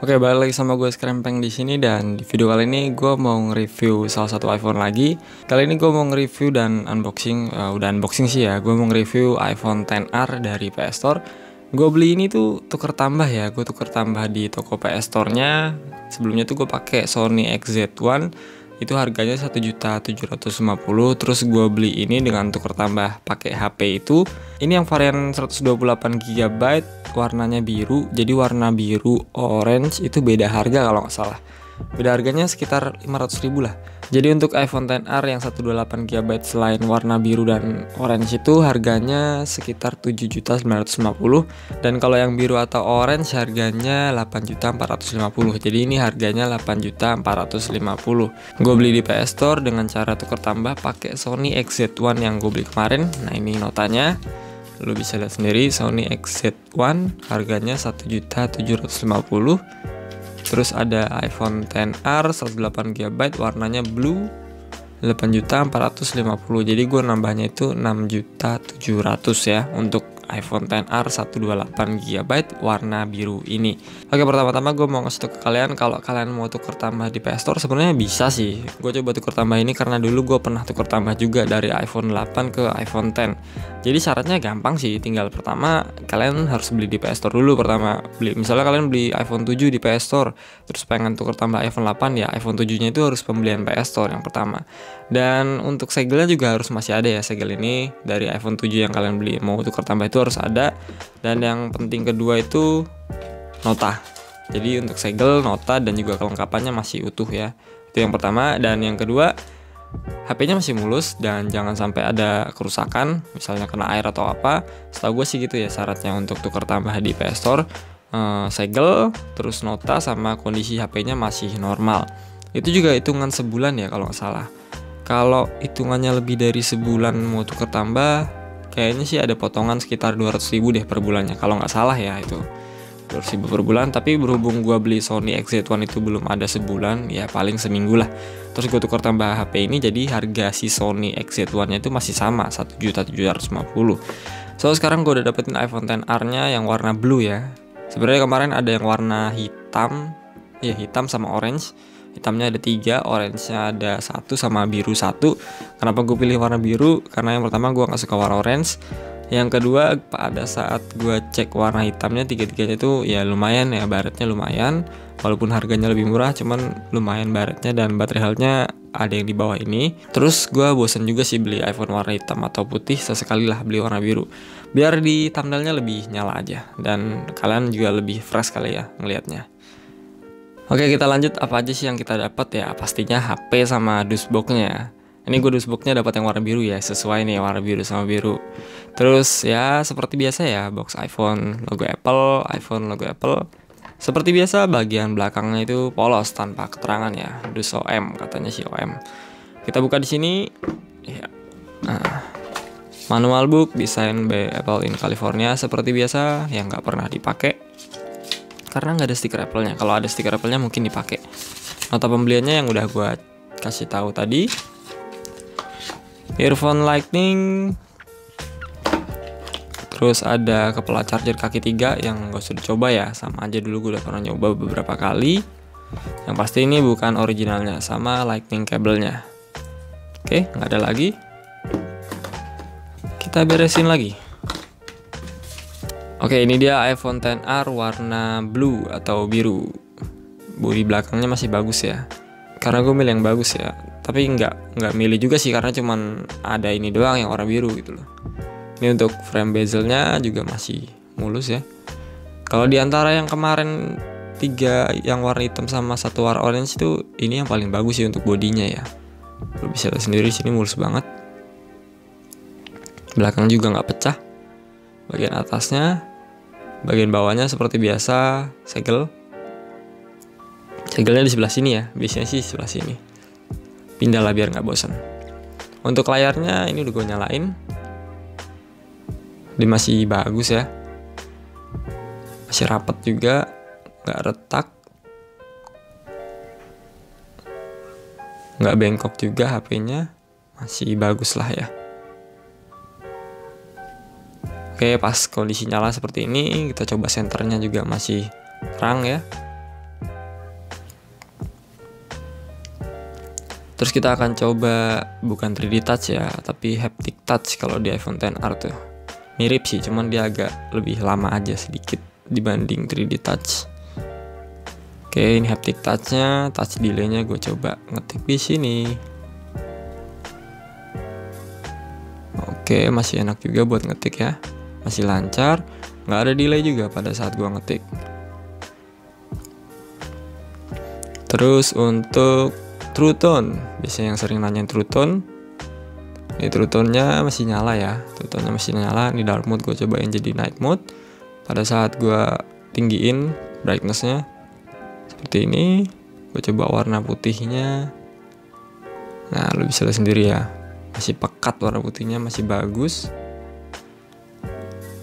Oke, balik lagi sama gue Skrempeng di sini, dan di video kali ini gue mau nge-review salah satu iPhone lagi. Kali ini gue mau nge-review dan unboxing, udah unboxing sih ya. Gue mau nge-review iPhone XR dari PS Store. Gue beli ini tuh tuker tambah ya. Gue tuker tambah di toko PS Store-nya. Sebelumnya tuh gue pakai Sony XZ1. Itu harganya 1.750.000. Terus gue beli ini dengan tuker tambah pakai HP itu. Ini yang varian 128 GB, warnanya biru. Jadi warna biru orange itu beda harga kalau nggak salah. Beda harganya sekitar 500.000 lah. Jadi untuk iPhone XR yang 128 GB selain warna biru dan orange itu harganya sekitar 7.950.000, dan kalau yang biru atau orange harganya 8.450.000. Jadi ini harganya 8.450.000. Gue beli di PS Store dengan cara tuker tambah pakai Sony XZ1 yang gue beli kemarin. Nah, ini notanya. Lu bisa lihat sendiri, Sony XZ1 harganya 1.750.000. Terus ada iPhone XR 108 GB warnanya blue 8.450.000. Jadi gue nambahnya itu 6.700.000 ya untuk iPhone XR 128 GB warna biru ini. Oke, pertama-tama gue mau ngasih tau ke kalian, kalau kalian mau tuker tambah di PS Store sebenarnya bisa sih. Gue coba tuker tambah ini karena dulu gue pernah tuker tambah juga dari iPhone 8 ke iPhone X. Jadi syaratnya gampang sih, tinggal pertama kalian harus beli di PS Store dulu. Pertama beli, misalnya kalian beli iPhone 7 di PS Store, terus pengen tuker tambah iPhone 8, ya iPhone 7-nya itu harus pembelian PS Store yang pertama. Dan untuk segelnya juga harus masih ada ya, segel ini dari iPhone 7 yang kalian beli mau tuker tambah itu harus ada. Dan yang penting kedua itu nota. Jadi untuk segel, nota, dan juga kelengkapannya masih utuh ya. Itu yang pertama. Dan yang kedua, HP-nya masih mulus dan jangan sampai ada kerusakan, misalnya kena air atau apa. Setahu gue sih gitu ya syaratnya untuk tuker tambah di PS Store. Segel, terus nota, sama kondisi HP-nya masih normal. Itu juga hitungan sebulan ya kalau nggak salah. Kalau hitungannya lebih dari sebulan mau tuker tambah, kayaknya sih ada potongan sekitar 200.000 deh per bulannya kalau nggak salah ya, itu 200.000 per bulan. Tapi berhubung gua beli Sony XZ1 itu belum ada sebulan, ya paling seminggu lah. Terus gue tuker tambah HP ini, jadi harga si Sony XZ1 nya itu masih sama 1.750.000. So sekarang gue udah dapetin iPhone XR-nya yang warna blue ya. Sebenarnya kemarin ada yang warna hitam, ya hitam sama orange. Hitamnya ada 3, orange-nya ada 1, sama biru 1. Kenapa gue pilih warna biru? Karena yang pertama gue gak suka warna orange. Yang kedua, pada saat gue cek warna hitamnya, tiga-tiganya itu ya lumayan ya, baretnya lumayan. Walaupun harganya lebih murah, cuman lumayan baretnya, dan baterai health-nya ada yang di bawah ini. Terus gue bosen juga sih beli iPhone warna hitam atau putih, sesekali lah beli warna biru. Biar di thumbnailnya lebih nyala aja, dan kalian juga lebih fresh kali ya ngelihatnya. Oke, kita lanjut, apa aja sih yang kita dapat ya? Pastinya HP sama dusboxnya. Ini gue dusboxnya dapat yang warna biru ya, sesuai nih warna biru sama biru. Terus ya seperti biasa ya, box iPhone logo Apple, iPhone logo Apple. Seperti biasa bagian belakangnya itu polos tanpa keterangan ya, dus OM katanya sih OM. Kita buka di sini. Ya. Nah, manual book design by Apple in California seperti biasa yang nggak pernah dipakai. Karena nggak ada stiker Apple-nya. Kalau ada stiker Apple-nya mungkin dipakai. Nota pembeliannya yang udah gue kasih tahu tadi. Earphone Lightning. Terus ada kepala charger kaki 3 yang gue sudah coba ya. Sama aja, dulu gue udah pernah nyoba beberapa kali. Yang pasti ini bukan originalnya, sama Lightning kabelnya. Oke, nggak ada lagi. Kita beresin lagi. Oke, ini dia iPhone XR warna blue atau biru. Bodi belakangnya masih bagus ya. Karena gue milih yang bagus ya. Tapi nggak milih juga sih, karena cuman ada ini doang yang warna biru gitu loh. Ini untuk frame bezelnya juga masih mulus ya. Kalau di antara yang kemarin 3 yang warna hitam sama 1 warna orange itu, ini yang paling bagus sih untuk bodinya ya. Lo bisa lihat sendiri, sini mulus banget. Belakang juga nggak pecah. Bagian atasnya, bagian bawahnya seperti biasa segel. Segelnya di sebelah sini ya, biasanya sih sebelah sini. Pindah lah biar nggak bosan. Untuk layarnya ini udah gue nyalain. Dia masih bagus ya, masih rapat juga, nggak retak, nggak bengkok juga, HP-nya masih bagus lah ya. Oke, pas kondisi nyala seperti ini, kita coba senternya juga masih terang ya. Terus kita akan coba bukan 3D touch ya, tapi haptic touch kalau di iPhone XR tuh. Mirip sih, cuman dia agak lebih lama aja sedikit dibanding 3D touch. Oke, ini haptic touch-nya, touch delay-nya gue coba ngetik di sini. Oke, masih enak juga buat ngetik ya. Masih lancar, nggak ada delay juga pada saat gue ngetik. Terus untuk True Tone, biasanya yang sering nanyain True Tone. Ini True Tone-nya masih nyala ya. True Tone-nya masih nyala. Ini dark mode gue cobain jadi night mode. Pada saat gue tinggiin brightness-nya seperti ini, gue coba warna putihnya. Nah, lu bisa lihat sendiri ya. Masih pekat warna putihnya, masih bagus.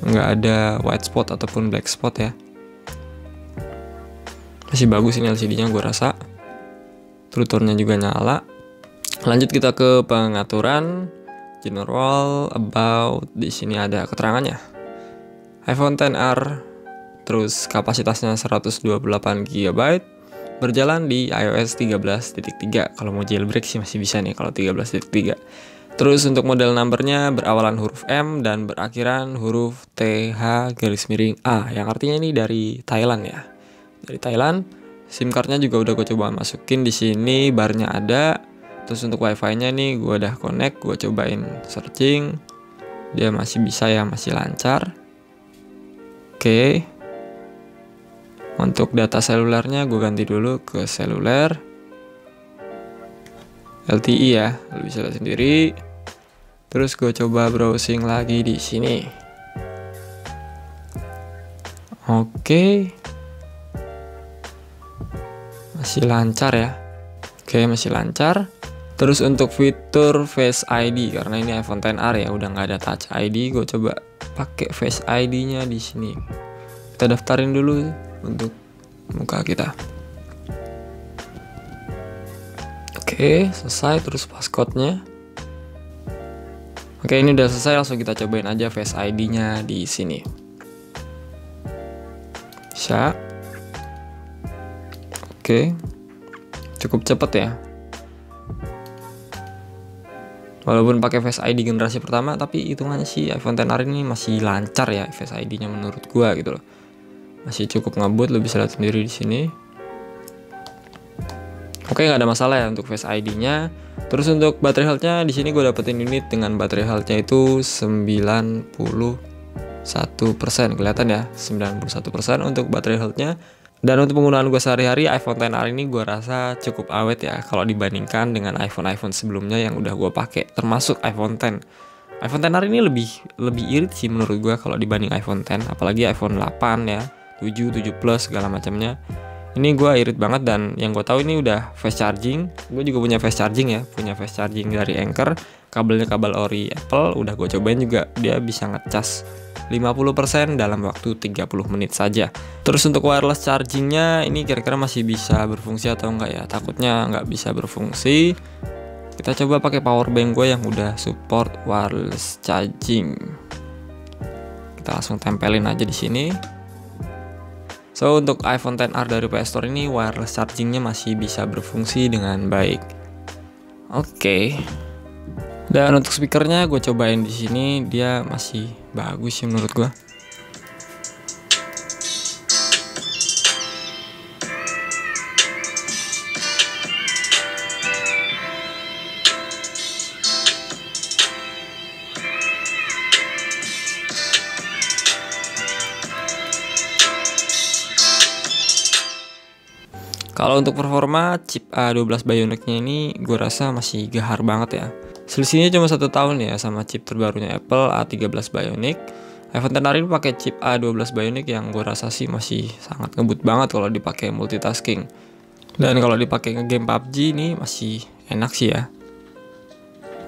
Nggak ada white spot ataupun black spot ya. Masih bagus ini LCD-nya gue rasa. True Tone-nya juga nyala. Lanjut kita ke pengaturan general, about. Di sini ada keterangannya. iPhone XR, terus kapasitasnya 128 GB, berjalan di iOS 13.3. Kalau mau jailbreak sih masih bisa nih kalau 13.3. Terus untuk model numbernya berawalan huruf M dan berakhiran huruf TH garis miring A, yang artinya ini dari Thailand ya. Dari Thailand. SIM cardnya juga udah gue coba masukin di sini, barnya ada. Terus untuk wifi-nya nih gue udah connect, gue cobain searching, dia masih bisa ya, masih lancar. Oke. Untuk data selulernya gue ganti dulu ke seluler LTE ya, lu bisa lihat sendiri. Terus gue coba browsing lagi di sini. Oke. Masih lancar ya. Oke, masih lancar. Terus untuk fitur Face ID, karena ini iPhone XR ya, udah nggak ada Touch ID, gue coba pakai Face ID-nya di sini. Kita daftarin dulu untuk muka kita. Oke, selesai. Terus passcode-nya. Oke, ini udah selesai, langsung kita cobain aja Face ID-nya di sini. Bisa. Oke, cukup cepet ya. Walaupun pakai Face ID generasi pertama, tapi hitungannya sih iPhone XR ini masih lancar ya Face ID-nya menurut gua gitu loh. Masih cukup ngebut, lo bisa lihat sendiri di sini. Oke, nggak ada masalah ya untuk Face ID-nya. Terus untuk baterai health-nya di sini gue dapetin unit dengan baterai health-nya itu 91%, kelihatan ya, 91% untuk baterai health-nya. Dan untuk penggunaan gue sehari-hari, iPhone XR ini gue rasa cukup awet ya kalau dibandingkan dengan iPhone sebelumnya yang udah gue pakai, termasuk iPhone X. iPhone XR ini lebih irit sih menurut gue kalau dibanding iPhone X, apalagi iPhone 8 ya, 7 Plus segala macamnya. Ini gue irit banget, dan yang gue tahu ini udah fast charging. Gue juga punya fast charging ya, punya fast charging dari Anker. Kabelnya kabel ori Apple, udah gue cobain juga, dia bisa ngecas 50% dalam waktu 30 menit saja. Terus untuk wireless chargingnya ini kira-kira masih bisa berfungsi atau enggak ya? Takutnya nggak bisa berfungsi. Kita coba pakai power bank gue yang udah support wireless charging. Kita langsung tempelin aja di sini. So untuk iPhone XR dari PS Store ini wireless chargingnya masih bisa berfungsi dengan baik. Oke. Dan untuk speakernya gue cobain di sini, dia masih bagus sih menurut gue. Kalau untuk performa, chip A12 Bionic-nya ini gue rasa masih gahar banget ya. Selisihnya cuma 1 tahun ya sama chip terbarunya Apple A13 Bionic. iPhone XR ini pakai chip A12 Bionic yang gue rasa sih masih sangat ngebut banget kalau dipakai multitasking. Dan kalau dipakai ngegame PUBG ini masih enak sih ya.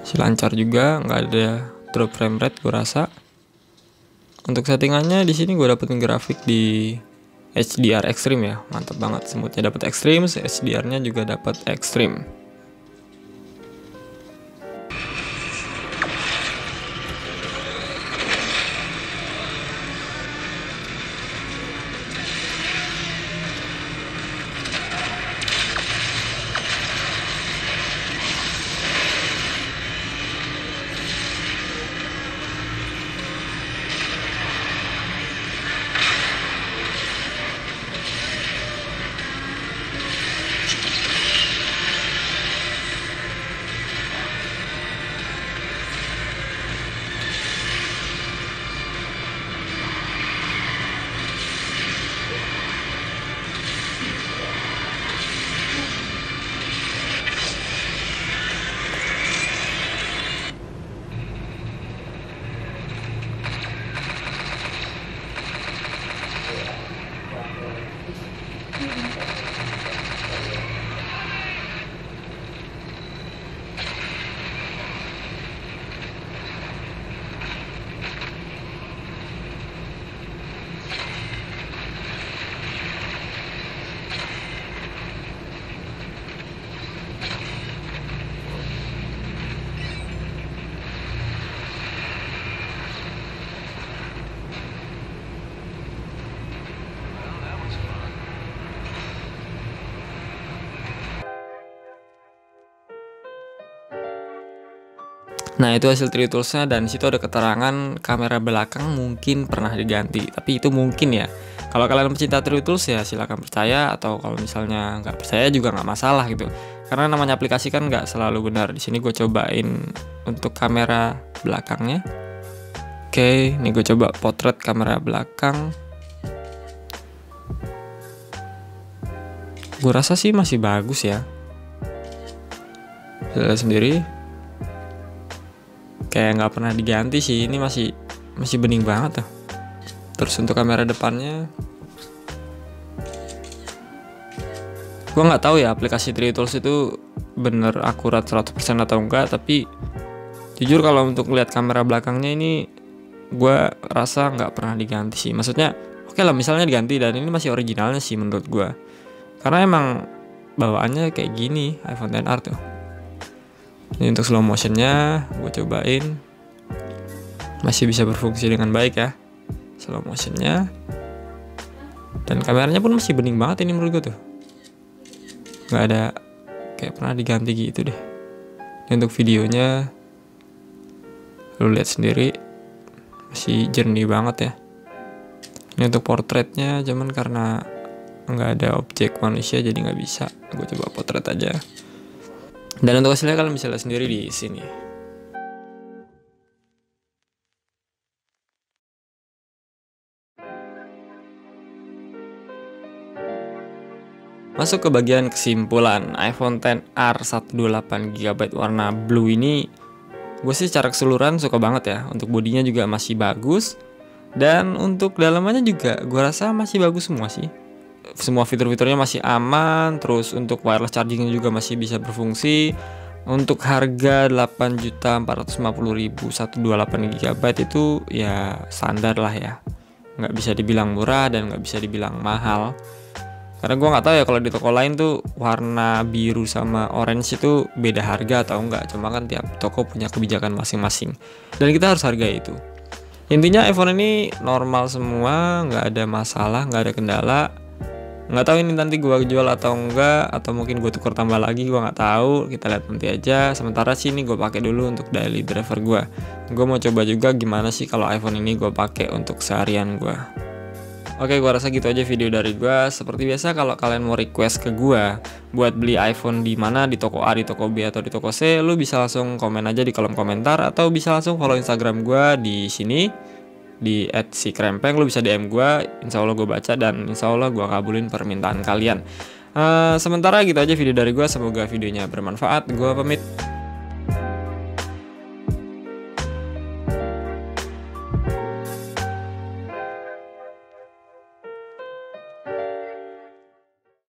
Masih lancar juga, nggak ada drop frame rate gue rasa. Untuk settingannya di sini gue dapetin grafik di HDR Extreme ya, mantap banget. Smoothnya dapat Extreme, HDR-nya juga dapat Extreme. Nah itu hasil 3D toolsnya, dan situ ada keterangan kamera belakang mungkin pernah diganti, tapi itu mungkin ya. Kalau kalian pecinta 3D tools ya silahkan percaya, atau kalau misalnya nggak percaya juga nggak masalah gitu. Karena namanya aplikasi kan nggak selalu benar. Di sini gue cobain untuk kamera belakangnya. Oke, ini gue coba potret kamera belakang. Gue rasa sih masih bagus ya. Lihat sendiri. Kayak nggak pernah diganti sih. Ini masih bening banget tuh. Terus untuk kamera depannya, gue nggak tahu ya aplikasi 3D Tools itu bener akurat 100% atau enggak, tapi jujur kalau untuk lihat kamera belakangnya ini gue rasa nggak pernah diganti sih. Maksudnya oke lah misalnya diganti, dan ini masih originalnya sih menurut gue, karena emang bawaannya kayak gini iPhone XR tuh. Ini untuk slow motionnya gue cobain, masih bisa berfungsi dengan baik ya slow motionnya, dan kameranya pun masih bening banget ini menurut gue tuh, nggak ada kayak pernah diganti gitu deh. Ini untuk videonya lu lihat sendiri masih jernih banget ya. Ini untuk portraitnya, cuman karena nggak ada objek manusia jadi nggak bisa. Gue coba potret aja. Dan untuk hasilnya kalian bisa lihat sendiri di sini. Masuk ke bagian kesimpulan, iPhone XR 128GB warna blue ini gue sih secara keseluruhan suka banget ya. Untuk bodinya juga masih bagus, dan untuk dalamannya juga gue rasa masih bagus semua sih. Semua fitur-fiturnya masih aman. Terus untuk wireless chargingnya juga masih bisa berfungsi. Untuk harga 8.450.000 128GB itu ya standar lah ya, nggak bisa dibilang murah dan nggak bisa dibilang mahal. Karena gue nggak tahu ya kalau di toko lain tuh warna biru sama orange itu beda harga atau enggak. Cuma kan tiap toko punya kebijakan masing-masing, dan kita harus hargai itu. Intinya iPhone ini normal semua, nggak ada masalah, nggak ada kendala. Nggak tahu ini nanti gue jual atau enggak, atau mungkin gue tukar tambah lagi, gue nggak tahu. Kita lihat nanti aja. Sementara sih ini gue pakai dulu untuk daily driver gue. Gue mau coba juga gimana sih kalau iPhone ini gue pakai untuk seharian gue. Oke, gue rasa gitu aja video dari gue. Seperti biasa, kalau kalian mau request ke gue buat beli iPhone di mana, di toko A, di toko B, atau di toko C, lu bisa langsung komen aja di kolom komentar, atau bisa langsung follow Instagram gue di sini di @sikrempeng. Lu bisa DM gue, insya Allah gue baca, dan insya Allah gue kabulin permintaan kalian. Sementara gitu aja video dari gue. Semoga videonya bermanfaat. Gue pamit.